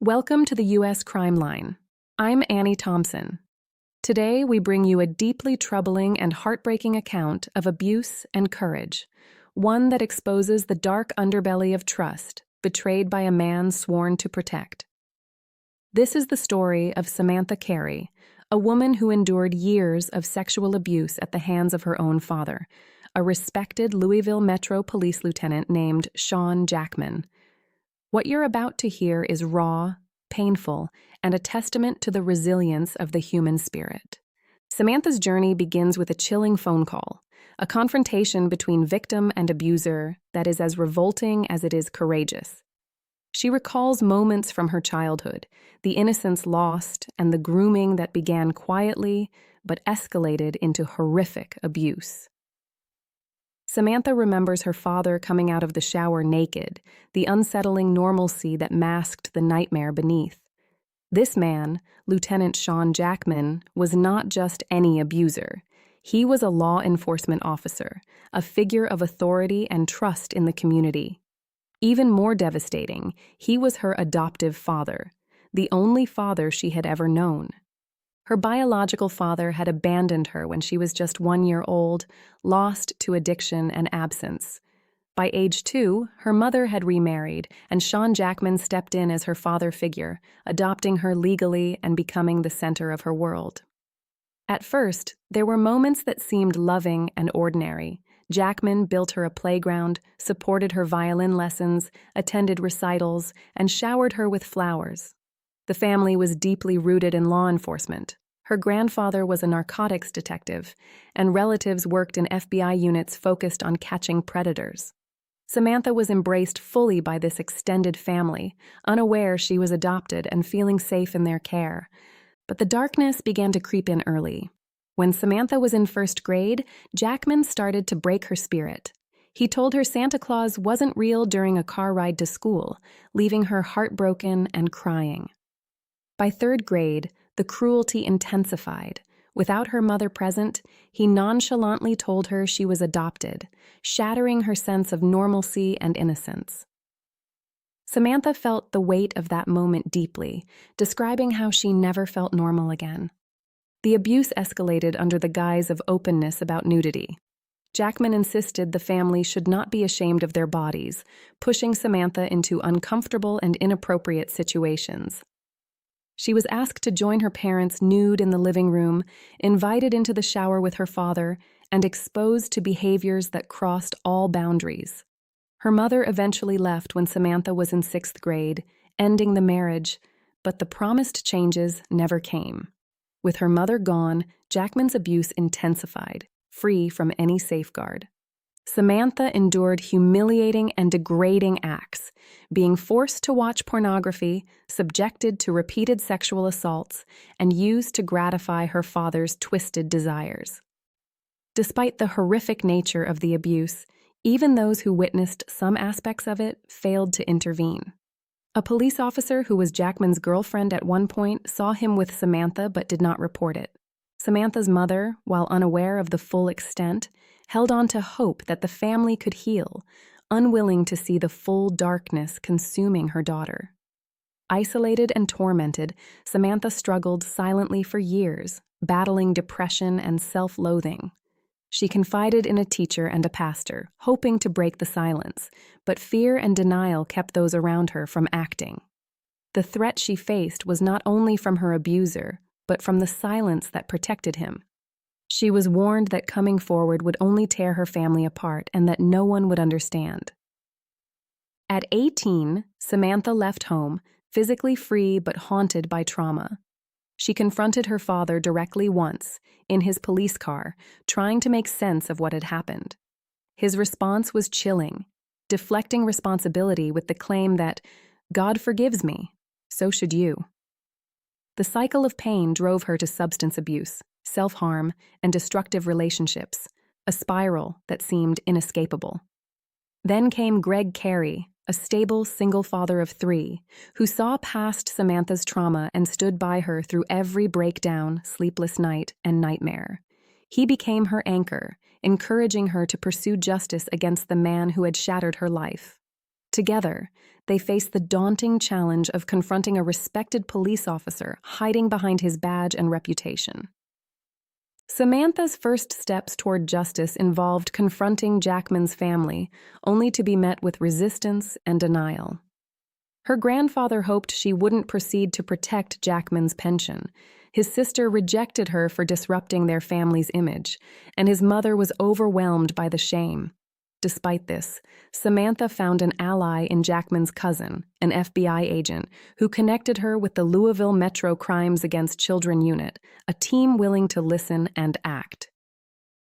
Welcome to the U.S. Crime Line. I'm Annie Thompson. Today, we bring you a deeply troubling and heartbreaking account of abuse and courage, one that exposes the dark underbelly of trust betrayed by a man sworn to protect. This is the story of Samantha Kari, a woman who endured years of sexual abuse at the hands of her own father, a respected Louisville Metro Police lieutenant named Shawn Jackman. What you're about to hear is raw, painful, and a testament to the resilience of the human spirit. Samantha's journey begins with a chilling phone call, a confrontation between victim and abuser that is as revolting as it is courageous. She recalls moments from her childhood, the innocence lost and the grooming that began quietly but escalated into horrific abuse. Samantha remembers her father coming out of the shower naked, the unsettling normalcy that masked the nightmare beneath. This man, Lieutenant Shawn Jackman, was not just any abuser. He was a law enforcement officer, a figure of authority and trust in the community. Even more devastating, he was her adoptive father, the only father she had ever known. Her biological father had abandoned her when she was just 1 year old, lost to addiction and absence. By age 2, her mother had remarried, and Shawn Jackman stepped in as her father figure, adopting her legally and becoming the center of her world. At first, there were moments that seemed loving and ordinary. Jackman built her a playground, supported her violin lessons, attended recitals, and showered her with flowers. The family was deeply rooted in law enforcement. Her grandfather was a narcotics detective, and relatives worked in FBI units focused on catching predators. Samantha was embraced fully by this extended family, unaware she was adopted and feeling safe in their care. But the darkness began to creep in early. When Samantha was in first grade, Jackman started to break her spirit. He told her Santa Claus wasn't real during a car ride to school, leaving her heartbroken and crying. By third grade, the cruelty intensified. Without her mother present, he nonchalantly told her she was adopted, shattering her sense of normalcy and innocence. Samantha felt the weight of that moment deeply, describing how she never felt normal again. The abuse escalated under the guise of openness about nudity. Jackman insisted the family should not be ashamed of their bodies, pushing Samantha into uncomfortable and inappropriate situations. She was asked to join her parents nude in the living room, invited into the shower with her father, and exposed to behaviors that crossed all boundaries. Her mother eventually left when Samantha was in 6th grade, ending the marriage, but the promised changes never came. With her mother gone, Jackman's abuse intensified, free from any safeguard. Samantha endured humiliating and degrading acts, being forced to watch pornography, subjected to repeated sexual assaults, and used to gratify her father's twisted desires. Despite the horrific nature of the abuse, even those who witnessed some aspects of it failed to intervene. A police officer who was Jackman's girlfriend at one point saw him with Samantha but did not report it. Samantha's mother, while unaware of the full extent, held on to hope that the family could heal, unwilling to see the full darkness consuming her daughter. Isolated and tormented, Samantha struggled silently for years, battling depression and self-loathing. She confided in a teacher and a pastor, hoping to break the silence, but fear and denial kept those around her from acting. The threat she faced was not only from her abuser, but from the silence that protected him. She was warned that coming forward would only tear her family apart and that no one would understand. At 18, Samantha left home, physically free but haunted by trauma. She confronted her father directly once, in his police car, trying to make sense of what had happened. His response was chilling, deflecting responsibility with the claim that, "God forgives me, so should you." The cycle of pain drove her to substance abuse, self-harm, and destructive relationships, a spiral that seemed inescapable. Then came Greg Carey, a stable single father of 3, who saw past Samantha's trauma and stood by her through every breakdown, sleepless night, and nightmare. He became her anchor, encouraging her to pursue justice against the man who had shattered her life. Together, they face the daunting challenge of confronting a respected police officer hiding behind his badge and reputation. Samantha's first steps toward justice involved confronting Jackman's family, only to be met with resistance and denial. Her grandfather hoped she wouldn't proceed to protect Jackman's pension. His sister rejected her for disrupting their family's image, and his mother was overwhelmed by the shame. Despite this, Samantha found an ally in Jackman's cousin, an FBI agent, who connected her with the Louisville Metro Crimes Against Children unit, a team willing to listen and act.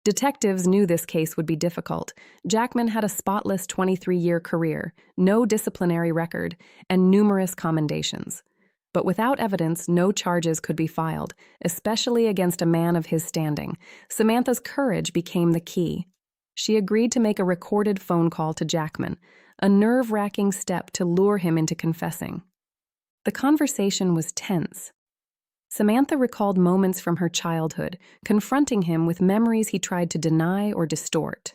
Detectives knew this case would be difficult. Jackman had a spotless 23-year career, no disciplinary record, and numerous commendations. But without evidence, no charges could be filed, especially against a man of his standing. Samantha's courage became the key. She agreed to make a recorded phone call to Jackman, a nerve-wracking step to lure him into confessing. The conversation was tense. Samantha recalled moments from her childhood, confronting him with memories he tried to deny or distort.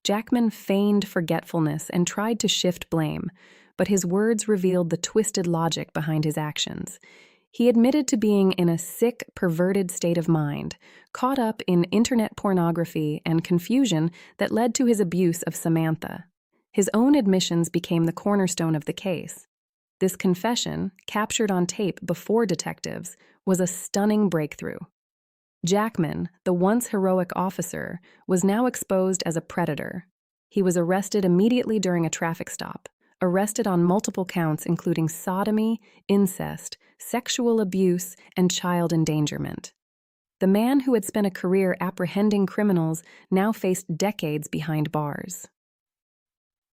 Jackman feigned forgetfulness and tried to shift blame, but his words revealed the twisted logic behind his actions. He admitted to being in a sick, perverted state of mind, caught up in internet pornography and confusion that led to his abuse of Samantha. His own admissions became the cornerstone of the case. This confession, captured on tape before detectives, was a stunning breakthrough. Jackman, the once heroic officer, was now exposed as a predator. He was arrested immediately during a traffic stop, arrested on multiple counts including sodomy, incest, sexual abuse, and child endangerment. The man who had spent a career apprehending criminals now faced decades behind bars.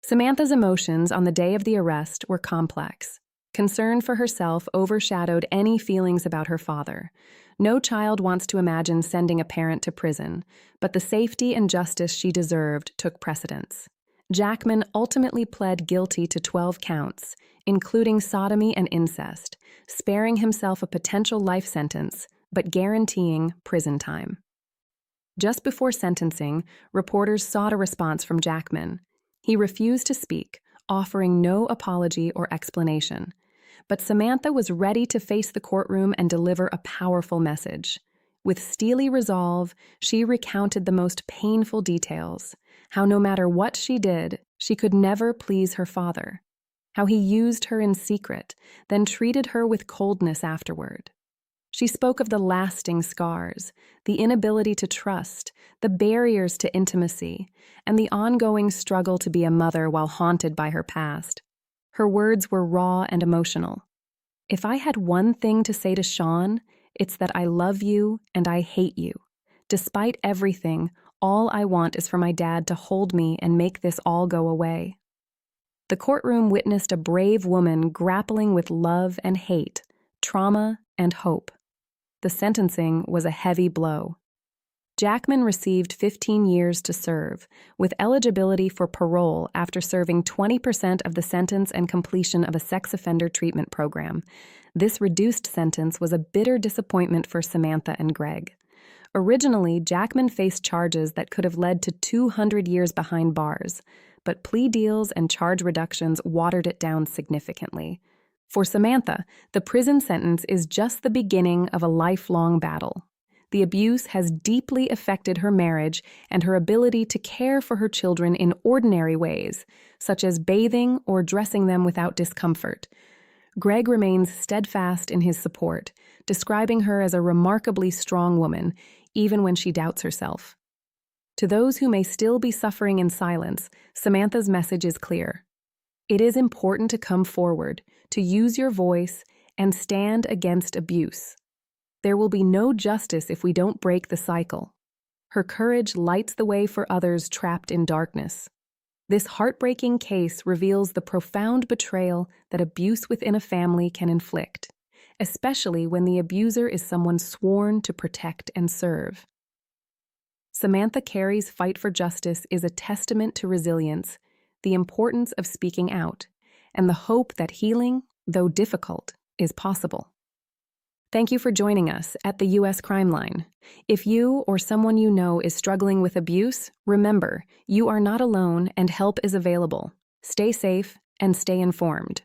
Samantha's emotions on the day of the arrest were complex. Concern for herself overshadowed any feelings about her father. No child wants to imagine sending a parent to prison, but the safety and justice she deserved took precedence. Jackman ultimately pled guilty to 12 counts, including sodomy and incest, sparing himself a potential life sentence, but guaranteeing prison time. Just before sentencing, reporters sought a response from Jackman. He refused to speak, offering no apology or explanation. But Samantha was ready to face the courtroom and deliver a powerful message. With steely resolve, she recounted the most painful details, how no matter what she did, she could never please her father, how he used her in secret, then treated her with coldness afterward. She spoke of the lasting scars, the inability to trust, the barriers to intimacy, and the ongoing struggle to be a mother while haunted by her past. Her words were raw and emotional. "If I had one thing to say to Shawn, it's that I love you and I hate you. Despite everything, all I want is for my dad to hold me and make this all go away." The courtroom witnessed a brave woman grappling with love and hate, trauma and hope. The sentencing was a heavy blow. Jackman received 15 years to serve, with eligibility for parole after serving 20% of the sentence and completion of a sex offender treatment program. This reduced sentence was a bitter disappointment for Samantha and Greg. Originally, Jackman faced charges that could have led to 200 years behind bars, but plea deals and charge reductions watered it down significantly. For Samantha, the prison sentence is just the beginning of a lifelong battle. The abuse has deeply affected her marriage and her ability to care for her children in ordinary ways, such as bathing or dressing them without discomfort. Greg remains steadfast in his support, describing her as a remarkably strong woman, even when she doubts herself. To those who may still be suffering in silence, Samantha's message is clear. It is important to come forward, to use your voice, and stand against abuse. There will be no justice if we don't break the cycle. Her courage lights the way for others trapped in darkness. This heartbreaking case reveals the profound betrayal that abuse within a family can inflict, especially when the abuser is someone sworn to protect and serve. Samantha Kari's fight for justice is a testament to resilience, the importance of speaking out, and the hope that healing, though difficult, is possible. Thank you for joining us at the U.S. Crime Line. If you or someone you know is struggling with abuse, remember, you are not alone and help is available. Stay safe and stay informed.